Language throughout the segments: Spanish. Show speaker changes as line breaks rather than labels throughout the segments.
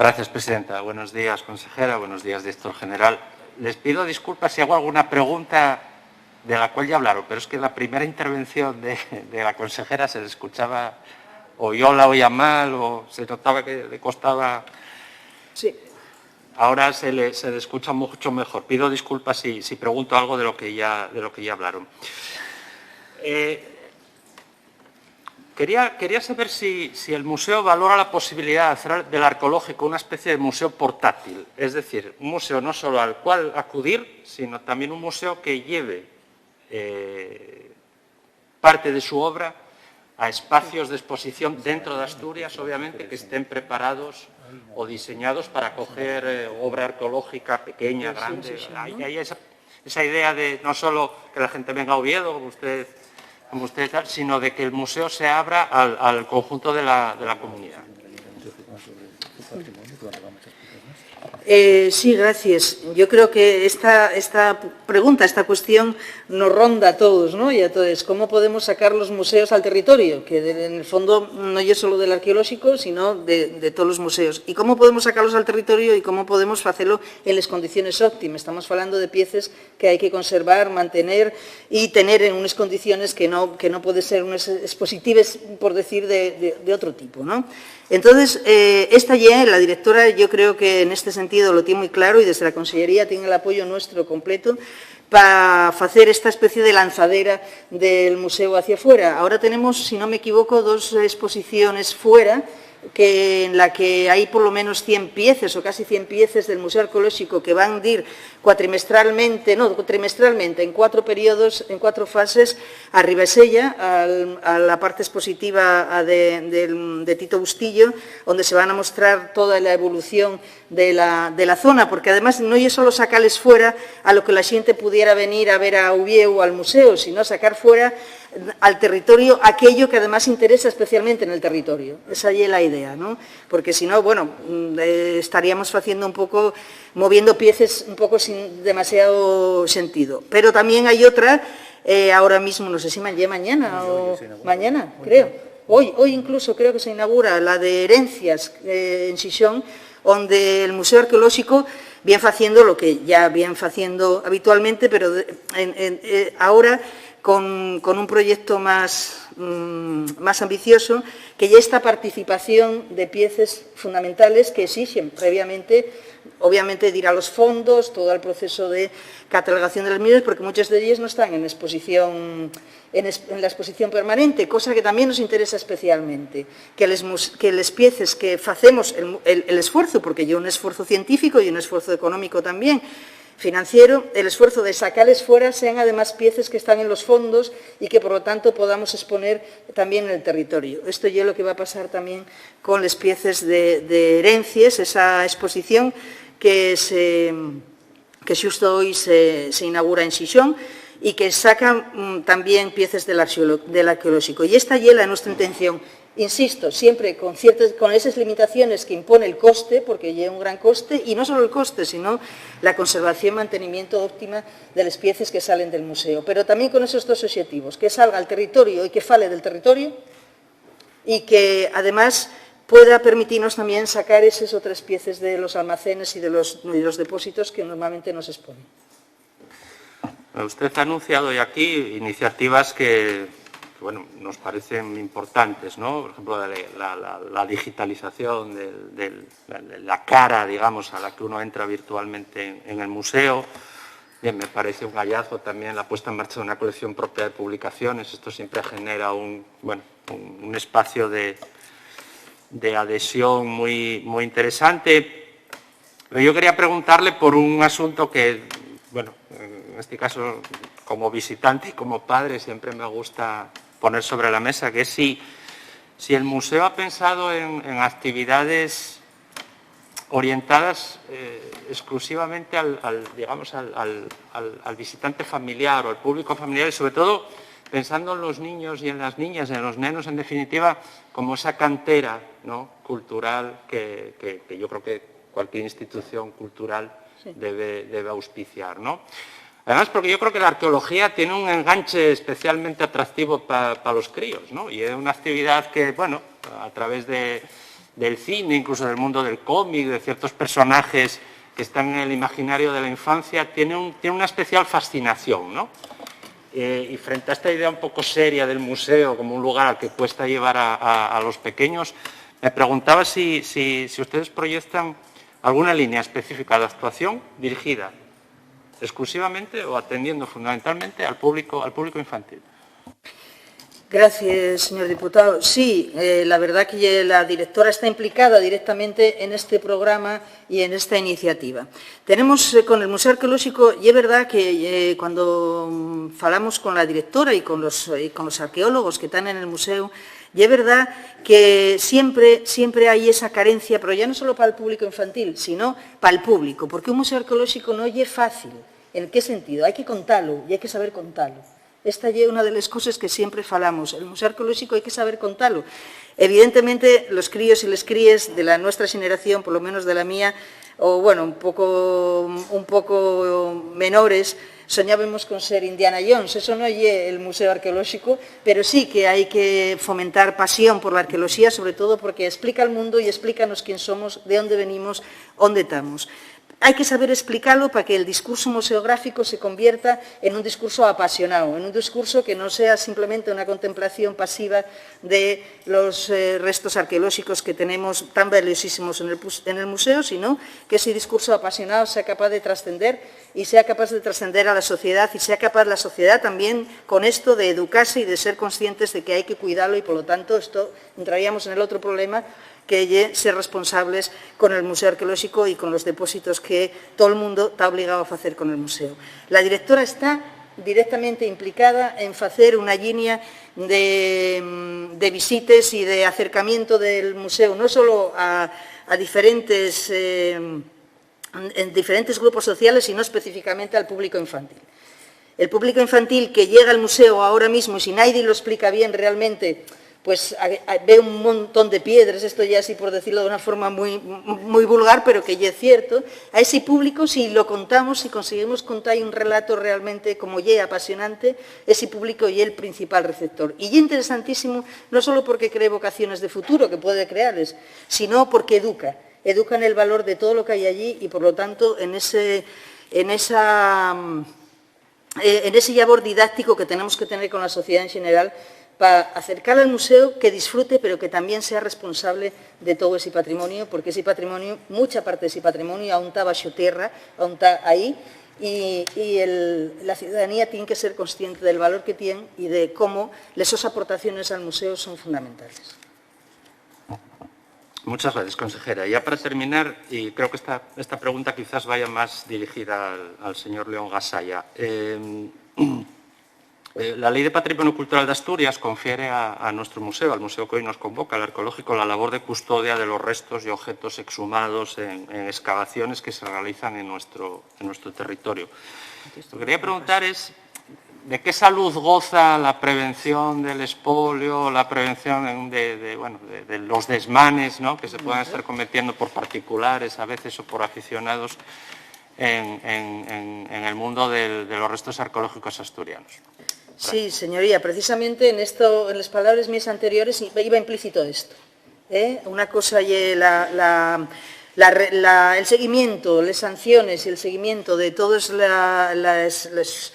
Gracias, presidenta. Buenos días, consejera. Buenos días, director general. Les pido disculpas si hago alguna pregunta de la cual ya hablaron, pero es que la primera intervención de la consejera se le escuchaba, o yo la oía mal, o se notaba que le costaba.
Sí.
Ahora se le escucha mucho mejor. Pido disculpas si pregunto algo de lo que ya hablaron. Quería saber si el museo valora la posibilidad de hacer del arqueológico una especie de museo portátil, es decir, un museo no solo al cual acudir, sino también un museo que lleve parte de su obra a espacios de exposición dentro de Asturias, obviamente, que estén preparados o diseñados para acoger obra arqueológica pequeña, grande. Hay esa idea de no solo que la gente venga a Oviedo, como usted sino de que el museo se abra al conjunto de la comunidad.
Sí, gracias. Yo creo que esta pregunta, esta cuestión nos ronda a todos, ¿no? Y a todos. ¿Cómo podemos sacar los museos al territorio? Que en el fondo no es solo del arqueológico, sino de todos los museos. ¿Y cómo podemos sacarlos al territorio y cómo podemos hacerlo en las condiciones óptimas? Estamos hablando de piezas que hay que conservar, mantener y tener en unas condiciones que no pueden ser unas expositivas, por decir, de otro tipo, ¿no? Entonces, la directora, yo creo que en este sentido lo tiene muy claro y desde la Consellería tiene el apoyo nuestro completo para hacer esta especie de lanzadera del museo hacia afuera. Ahora tenemos, si no me equivoco, 2 exposiciones fuera, en la que hay por lo menos 100 piezas o casi 100 piezas del Museo Arqueológico que van a ir trimestralmente, en 4 periodos, en 4 fases, a Ribesella, a la parte expositiva de Tito Bustillo, donde se van a mostrar toda la evolución de la zona, porque además no es solo sacarles fuera a lo que la gente pudiera venir a ver a Uvieu o al museo, sino sacar fuera al territorio aquello que además interesa especialmente en el territorio. Esa es la idea, ¿no? Porque si no, bueno, estaríamos haciendo un poco, moviendo piezas un poco sin demasiado sentido. Pero también hay otra, ahora mismo, no sé si mañana o mañana, creo. Hoy incluso creo que se inaugura la de herencias en Xixón, donde el Museo Arqueológico viene haciendo lo que ya viene haciendo habitualmente, pero ahora con un proyecto más ambicioso, que ya esta participación de piezas fundamentales que exigen previamente, obviamente, ir a los fondos, todo el proceso de catalogación de las mismas, porque muchas de ellas no están en exposición, en la exposición permanente, cosa que también nos interesa especialmente, que las piezas que hacemos el esfuerzo, porque hay un esfuerzo científico y un esfuerzo económico también, financiero, el esfuerzo de sacarles fuera sean además piezas que están en los fondos y que por lo tanto podamos exponer también en el territorio. Esto es lo que va a pasar también con las piezas de herencias, esa exposición que justo hoy se inaugura en Xixón y que sacan también piezas del arqueológico. Y esta es nuestra intención. Insisto, siempre con esas limitaciones que impone el coste, porque lleva un gran coste, y no solo el coste, sino la conservación y mantenimiento óptima de las piezas que salen del museo. Pero también con esos 2 objetivos, que salga al territorio y que fale del territorio, y que además pueda permitirnos también sacar esas otras piezas de los almacenes y de los depósitos que normalmente nos exponen.
Usted ha anunciado ya aquí iniciativas que nos parecen importantes, ¿no? Por ejemplo, la digitalización de la cara, digamos, a la que uno entra virtualmente en el museo. Bien, me parece un hallazgo también la puesta en marcha de una colección propia de publicaciones. Esto siempre genera un espacio de adhesión muy interesante. Pero yo quería preguntarle por un asunto que, en este caso, como visitante y como padre, siempre me gusta poner sobre la mesa, que es si el museo ha pensado en actividades orientadas exclusivamente al visitante familiar o al público familiar, y sobre todo pensando en los niños y en las niñas, en los nenos, en definitiva, como esa cantera, ¿no?, cultural que yo creo que cualquier institución cultural debe auspiciar, ¿no? Además, porque yo creo que la arqueología tiene un enganche especialmente atractivo para los críos, ¿no? Y es una actividad que, a través de del cine, incluso del mundo del cómic, de ciertos personajes que están en el imaginario de la infancia, tiene una especial fascinación, ¿no? Y frente a esta idea un poco seria del museo como un lugar al que cuesta llevar a los pequeños, me preguntaba si ustedes proyectan alguna línea específica de actuación dirigida exclusivamente o atendiendo fundamentalmente al público infantil.
Gracias, señor diputado. Sí, la verdad que la directora está implicada directamente en este programa y en esta iniciativa. Tenemos con el Museo Arqueolóxico, y es verdad que cuando falamos con la directora y con los arqueólogos que están en el museo, y es verdad que siempre hay esa carencia, pero ya no solo para el público infantil, sino para el público, porque un museo arqueolóxico no es fácil. ¿En qué sentido? Hay que contarlo y hay que saber contarlo. Esta es una de las cosas que siempre falamos. El Museo Arqueolóxico hay que saber contarlo. Evidentemente, los críos y las críes de la nuestra generación, por lo menos de la mía, o bueno, un poco menores, soñábamos con ser Indiana Jones. Eso no es el Museo Arqueolóxico, pero sí que hay que fomentar pasión por la arqueología, sobre todo porque explica al mundo y explícanos quién somos, de dónde venimos, dónde estamos. Hay que saber explicarlo para que el discurso museográfico se convierta en un discurso apasionado, en un discurso que no sea simplemente una contemplación pasiva de los restos arqueológicos que tenemos tan valiosísimos en el museo, sino que ese discurso apasionado sea capaz de trascender y sea capaz de trascender a la sociedad y sea capaz la sociedad también con esto de educarse y de ser conscientes de que hay que cuidarlo y, por lo tanto, esto entraríamos en el otro problema, que es ser responsables con el Museo Arqueolóxico y con los depósitos que todo el mundo está obligado a hacer con el museo. La directora está directamente implicada en hacer una línea de visitas y de acercamiento del museo, no solo a diferentes grupos sociales, sino específicamente al público infantil. El público infantil que llega al museo ahora mismo, y si nadie lo explica bien realmente, pues ve un montón de piedras, esto ya así por decirlo de una forma muy vulgar, pero que ya es cierto. A ese público, si lo contamos, si conseguimos contar un relato realmente como ya apasionante, ese público ya es el principal receptor. Y ya interesantísimo, no solo porque cree vocaciones de futuro, que puede crearles, sino porque educa en el valor de todo lo que hay allí y, por lo tanto, en ese labor didáctico que tenemos que tener con la sociedad en general, para acercar al museo, que disfrute, pero que también sea responsable de todo ese patrimonio, porque ese patrimonio, mucha parte de ese patrimonio aún está bajo tierra, aún está ahí, y la ciudadanía tiene que ser consciente del valor que tiene y de cómo esas aportaciones al museo son fundamentales.
Muchas gracias, consejera. Ya para terminar, y creo que esta pregunta quizás vaya más dirigida al señor León Gasalla. La Ley de Patrimonio Cultural de Asturias confiere a nuestro museo, al museo que hoy nos convoca, al arqueológico, la labor de custodia de los restos y objetos exhumados en excavaciones que se realizan en nuestro territorio. Lo que quería preguntar es, ¿de qué salud goza la prevención del expolio, la prevención de los desmanes, ¿no?, que se puedan estar cometiendo por particulares a veces o por aficionados en el mundo de los restos arqueológicos asturianos?
Sí, señoría, precisamente en las palabras mías anteriores iba implícito esto. Una cosa es el seguimiento, las sanciones y el seguimiento de todas las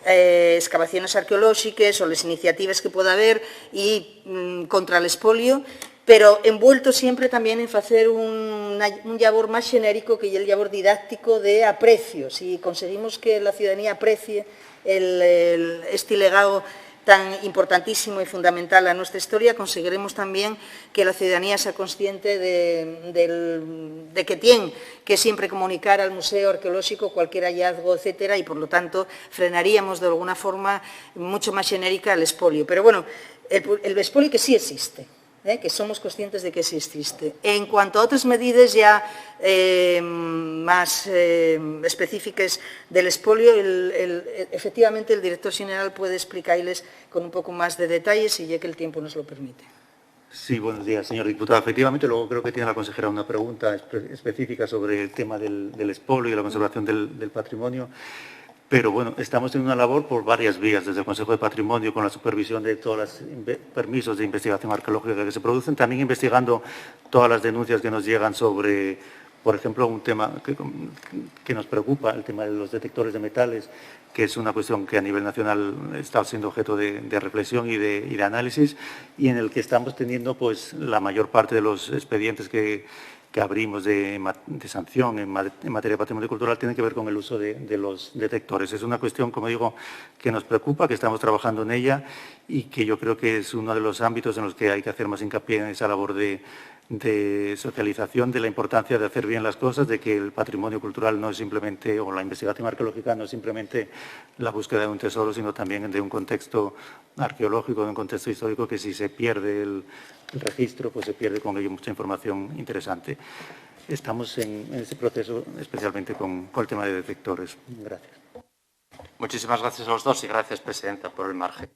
excavaciones arqueológicas o las iniciativas que pueda haber y contra el expolio, pero envuelto siempre también en hacer un labor más genérico que el labor didáctico de aprecio. Si conseguimos que la ciudadanía aprecie este legado tan importantísimo y fundamental a nuestra historia, conseguiremos también que la ciudadanía sea consciente de que tiene que siempre comunicar al Museo Arqueológico cualquier hallazgo, etcétera, y por lo tanto frenaríamos de alguna forma mucho más genérica el expolio. Pero bueno, el expolio que sí existe, que somos conscientes de que sí existe. En cuanto a otras medidas ya más específicas del expolio, efectivamente el director general puede explicarles con un poco más de detalles y ya que el tiempo nos lo permite.
Sí, buenos días, señor diputado. Efectivamente, luego creo que tiene la consejera una pregunta específica sobre el tema del expolio y la conservación del patrimonio. Pero bueno, estamos en una labor por varias vías, desde el Consejo de Patrimonio, con la supervisión de todos los permisos de investigación arqueológica que se producen, también investigando todas las denuncias que nos llegan sobre, por ejemplo, un tema que nos preocupa, el tema de los detectores de metales, que es una cuestión que a nivel nacional está siendo objeto de reflexión y de análisis, y en el que estamos teniendo pues la mayor parte de los expedientes que abrimos de sanción en materia de patrimonio cultural tienen que ver con el uso de los detectores. Es una cuestión, como digo, que nos preocupa, que estamos trabajando en ella y que yo creo que es uno de los ámbitos en los que hay que hacer más hincapié en esa labor de socialización de la importancia de hacer bien las cosas, de que el patrimonio cultural no es simplemente, o la investigación arqueológica no es simplemente la búsqueda de un tesoro, sino también de un contexto arqueológico, de un contexto histórico, que si se pierde el registro, pues se pierde con ello mucha información interesante. Estamos en ese proceso, especialmente con el tema de detectores. Gracias.
Muchísimas gracias a los dos y gracias, Presidenta, por el margen.